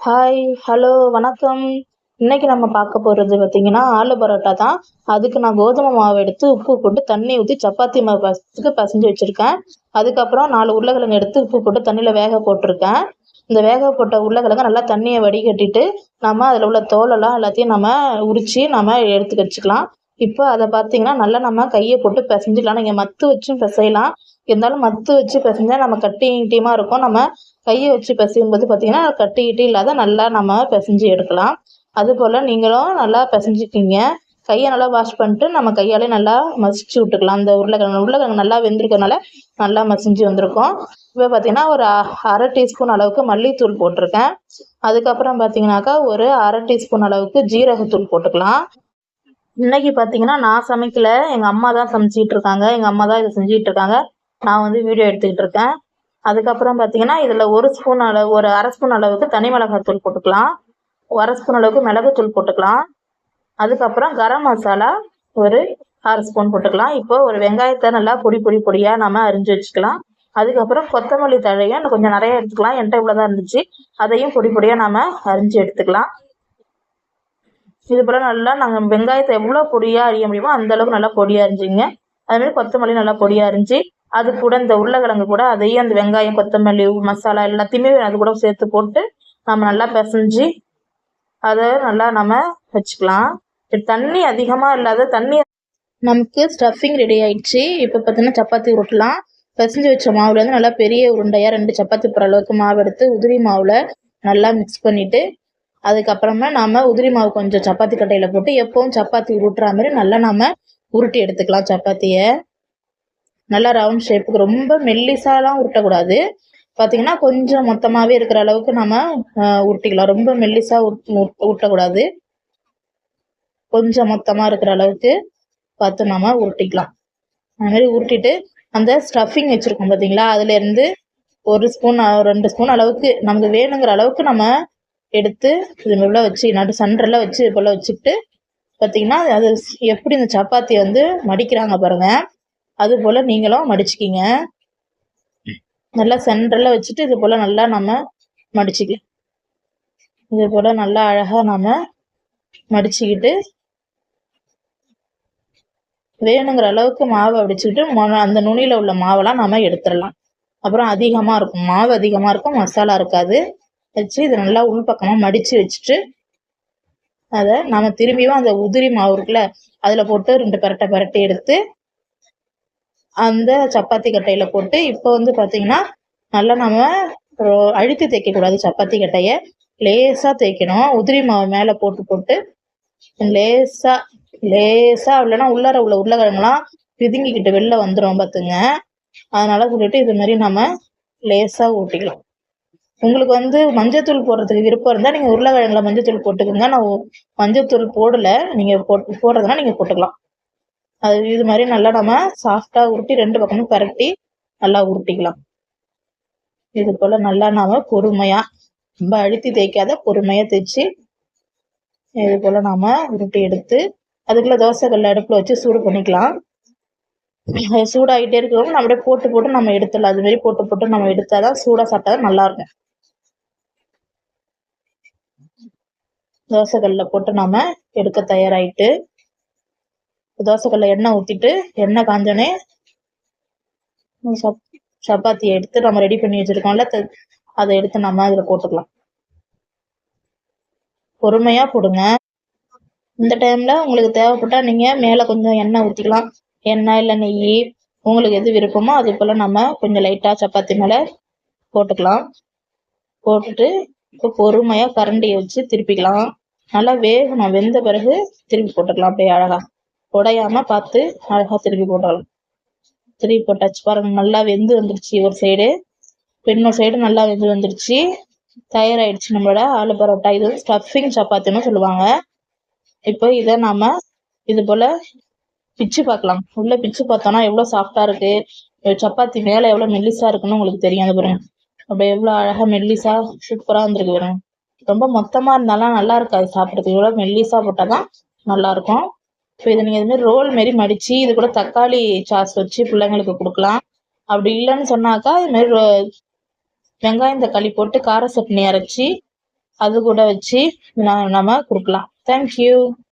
Hi, hello, வணக்கம். இன்னைக்கு நம்ம பார்க்க போறது பார்த்தீங்கன்னா, ஆலு பரோட்டா தான். அதுக்கு நான் கோதுமை மாவு எடுத்து உப்பு போட்டு தண்ணி ஊத்தி சப்பாத்தி மாவு பதத்துக்கு பெசஞ்சு வச்சிருக்கேன். அதுக்கப்புறம் 4 உருளைக்கிழங்கு எடுத்து உப்பு போட்டு தண்ணியில வேக போட்டிருக்கேன். இந்த வேக போட்ட உருளைக்கிழங்க நல்லா தண்ணிய வடிகட்டிட்டு, நம்ம அதில உள்ள தோலெல்லாம் எல்லாத்தையும் நம்ம உரிச்சு நம்ம எடுத்து வச்சுக்கலாம். இப்போ அத பார்த்தீங்கன்னா, நல்லா நம்ம கைய போட்டு பெசஞ்சுக்கலாம். நீங்க மத்து வச்சும் பெசையலாம். இருந்தாலும் மத்து வச்சு பெசஞ்சா நம்ம கட்டி கிட்டியுமா இருக்கும். நம்ம கைய வச்சு பெசையும்போது பார்த்தீங்கன்னா, கட்டி கிட்டி இல்லாத நல்லா நம்ம பெசஞ்சு எடுக்கலாம். அதுபோல நீங்களும் நல்லா பெசஞ்சுக்கிங்க. கைய நல்லா வாஷ் பண்ணிட்டு நம்ம கையாலே நல்லா மசிச்சு விட்டுக்கலாம். அந்த உருளைக்கிழங்கு நல்லா வெந்திருக்கனால நல்லா மசிஞ்சு வந்திருக்கும். இப்போ பார்த்தீங்கன்னா, ஒரு 1/2 டீஸ்பூன் அளவுக்கு மல்லித்தூள் போட்டிருக்கேன். அதுக்கப்புறம் பார்த்தீங்கன்னாக்கா, ஒரு 1/2 டீஸ்பூன் அளவுக்கு ஜீரகத்தூள் போட்டுக்கலாம். இன்னைக்கு பார்த்தீங்கன்னா, நான் சமைக்கல. எங்க அம்மா தான் சமைச்சிட்டு இருக்காங்க. எங்க அம்மா தான் இத செஞ்சுட்டு இருக்காங்க. நான் வந்து வீடியோ எடுத்துக்கிட்டு இருக்கேன். அதுக்கப்புறம் பார்த்தீங்கன்னா, இதில 1 ஸ்பூன் அளவு ஒரு 1/2 ஸ்பூன் அளவுக்கு தனி மிளகாய் தூள் போட்டுக்கலாம். 1/2 ஸ்பூன் அளவுக்கு மிளகுத்தூள் போட்டுக்கலாம். அதுக்கப்புறம் கரம் மசாலா ஒரு 1/2 ஸ்பூன் போட்டுக்கலாம். இப்போ ஒரு வெங்காயத்த நல்லா பொடியா நம்ம அரிஞ்சு வச்சுக்கலாம். அதுக்கப்புறம் கொத்தமல்லி தழையும் இன்னும் கொஞ்சம் நெறைய எடுத்துக்கலாம். என்ட்ட இவ்வளோ தான் இருந்துச்சு. அதையும் பொடியா நாம அரிஞ்சு எடுத்துக்கலாம். இது போல நல்லா நாங்க வெங்காயத்தை எவ்வளோ பொடியா அரிய முடியுமோ அந்த அளவுக்கு நல்லா பொடியா அரிஞ்சுங்க. அது மாதிரி கொத்தமல்லி நல்லா பொடியா அரிஞ்சு அது கூட இந்த உருளைக்கிழங்கு கூட அதையும் அந்த வெங்காயம் கொத்தமல்லி மசாலா எல்லாத்தையுமே அது கூட சேர்த்து போட்டு நம்ம நல்லா பிசைஞ்சு அதை நல்லா நம்ம வச்சுக்கலாம். தண்ணி அதிகமாக இல்லாத தண்ணி நமக்கு ஸ்டஃபிங் ரெடி ஆயிடுச்சு. இப்போ பார்த்தீங்கன்னா சப்பாத்தி உருட்டலாம். பிசைஞ்சு வச்ச மாவுல வந்து நல்லா பெரிய உருண்டையாக 2 சப்பாத்தி போகிற அளவுக்கு மாவு எடுத்து உதிரி மாவில் நல்லா மிக்ஸ் பண்ணிவிட்டு அதுக்கப்புறமா நாம உதிரி மாவு கொஞ்சம் சப்பாத்தி கட்டையில் போட்டு எப்பவும் சப்பாத்தி உருட்டுற மாதிரி நல்லா நம்ம உருட்டி எடுத்துக்கலாம். சப்பாத்தியை நல்லா ரவுண்ட் ஷேப்புக்கு ரொம்ப மெல்லிசாலாம் உருட்டக்கூடாது. பார்த்தீங்கன்னா கொஞ்சம் மொத்தமாகவே இருக்கிற அளவுக்கு நம்ம உருட்டிக்கலாம். ரொம்ப மெல்லிசா உருட்டக்கூடாது. கொஞ்சம் மொத்தமாக இருக்கிற அளவுக்கு பார்த்து நம்ம உருட்டிக்கலாம். அது மாதிரி உருட்டிட்டு அந்த ஸ்டஃபிங் வச்சுருக்கோம் பார்த்தீங்களா, அதுலேருந்து 1 ஸ்பூன் 2 ஸ்பூன் அளவுக்கு நமக்கு வேணுங்கிற அளவுக்கு நம்ம எடுத்து இது போல் வச்சு நடு சென்டரில் வச்சு இது போல் வச்சுக்கிட்டு பார்த்தீங்கன்னா, அது எப்படி இந்த சப்பாத்தியை வந்து மடிக்கிறாங்க பாருங்கள், அது போல் நீங்களும் மடிச்சுக்கிங்க. நல்லா சென்டரில் வச்சுட்டு இது போல் நல்லா நம்ம மடிச்சுக்கலாம். இது போல் நல்லா அழகாக நம்ம மடிச்சுக்கிட்டு வேணுங்கிற அளவுக்கு மாவை அடிச்சுக்கிட்டு அந்த நுனியில் உள்ள மாவெல்லாம் நம்ம எடுத்துடலாம். அப்புறம் அதிகமாக இருக்கும், மாவு அதிகமாக இருக்கும், மசாலா இருக்காது. வச்சு இதை நல்லா உள்பக்கமாக மடித்து வச்சுட்டு அதை நம்ம திரும்பியும் அந்த உதிரி மாவு இருக்குல்ல அதில் போட்டு 2 பெரட்டை எடுத்து அந்த சப்பாத்தி கட்டையில் போட்டு இப்போ வந்து பார்த்தீங்கன்னா நல்லா நம்ம அழுத்தி தேய்க்கக்கூடாது. சப்பாத்தி கட்டையை லேசாக தேய்க்கணும். உதிரி மாவு மேலே போட்டு லேசாக இல்லைன்னா உள்ளார உள்ள உருளைக்கிழங்குலாம் பிதுங்கிக்கிட்டு வெளில வந்துடும் பார்த்துங்க. அதனால சொல்லிட்டு இது மாதிரி நம்ம லேசாக ஊட்டிக்கலாம். உங்களுக்கு வந்து மஞ்சத்தூள் போடுறதுக்கு விருப்பம் இருந்தால் நீங்கள் உருளைக்கிழங்குல மஞ்சத்தூள் போட்டுக்கோங்க. நான் மஞ்சத்தூள் போடலை, நீங்கள் போடுறதுனா நீங்கள் போட்டுக்கலாம். அது இது மாதிரி நல்லா நம்ம சாஃப்டாக உருட்டி 2 பக்கமும் பரட்டி நல்லா உருட்டிக்கலாம். இது போல் நல்லா நாம் பொறுமையாக ரொம்ப அழுத்தி தேய்க்காத பொறுமையாக தேய்ச்சி இது போல் நாம் உருட்டி எடுத்து அதுக்குள்ளே தோசைக்கல்ல அடுப்பில் வச்சு சூடு பண்ணிக்கலாம். சூடாகிட்டே இருக்கிறவங்க நம்ம அப்படியே போட்டு நம்ம எடுத்துடலாம். அது மாதிரி போட்டு நம்ம எடுத்தால் தான் சூடாக சாப்பிட்டா தான் நல்லாயிருக்கும். தோசைக்கல்ல போட்டு நம்ம எடுக்க தயாராகிட்டு தோசைக்கல்ல எண்ணெய் ஊற்றிட்டு எண்ணெய் காஞ்சோடனே சப்பாத்தியை எடுத்து நம்ம ரெடி பண்ணி வச்சுருக்கோம்ல அதை எடுத்து நம்ம அதில் போட்டுக்கலாம். பொறுமையாக போடுங்க. இந்த டைமில் உங்களுக்கு தேவைப்பட்டால் நீங்கள் மேலே கொஞ்சம் எண்ணெய் ஊற்றிக்கலாம். எண்ணெய் இல்லை நெய் உங்களுக்கு எது விருப்பமோ அது போல் நம்ம கொஞ்சம் லைட்டாக சப்பாத்தி மேலே போட்டுக்கலாம். போட்டுட்டு இப்போ பொறுமையாக கரண்டியை வச்சு திருப்பிக்கலாம். நல்லா வேகணும். வெந்த பிறகு திருப்பி போட்டுக்கலாம். அப்படியே அழகாக உடையாமல் பார்த்து அழகாக திருப்பி போட்டாலும் திருப்பி போட்டாச்சு பாருங்க. நல்லா வெந்து வந்துடுச்சு ஒரு சைடு, இன்னொரு சைடு நல்லா வெந்து வந்துடுச்சு. தயாராகிடுச்சு நம்மளோட ஆலு பரோட்டா. இது ஸ்டஃபிங் சப்பாத்தின்னு சொல்லுவாங்க. இப்போ இதை நம்ம இது போல் பிச்சு பார்க்கலாம். உள்ளே பிச்சு பார்த்தோன்னா எவ்வளோ சாஃப்டாக இருக்குது, சப்பாத்தி மேலே எவ்வளோ மெல்லிஸாக இருக்குன்னு உங்களுக்கு தெரியும். அது பாருங்க அப்படியே எவ்வளோ அழகாக மெல்லிஸாக சூப்பராக வந்துருக்கு பாருங்க. ரொம்ப மொத்தமாக இருந்தாலும் நல்லா இருக்காது சாப்பிட்றதுக்கு. இவ்வளோ மெல்லிஸாக போட்டால் தான் நல்லாயிருக்கும். இப்போ இதை நீங்கள் இதுமாரி ரோல் மாரி மடித்து இது கூட தக்காளி சாஸ் வச்சு பிள்ளைங்களுக்கு கொடுக்கலாம். அப்படி இல்லைன்னு சொன்னாக்கா இதுமாரி வெங்காயம் தக்காளி போட்டு கார சட்னி அரைச்சி அது கூட வச்சு நம்ம கொடுக்கலாம். தேங்க்யூ.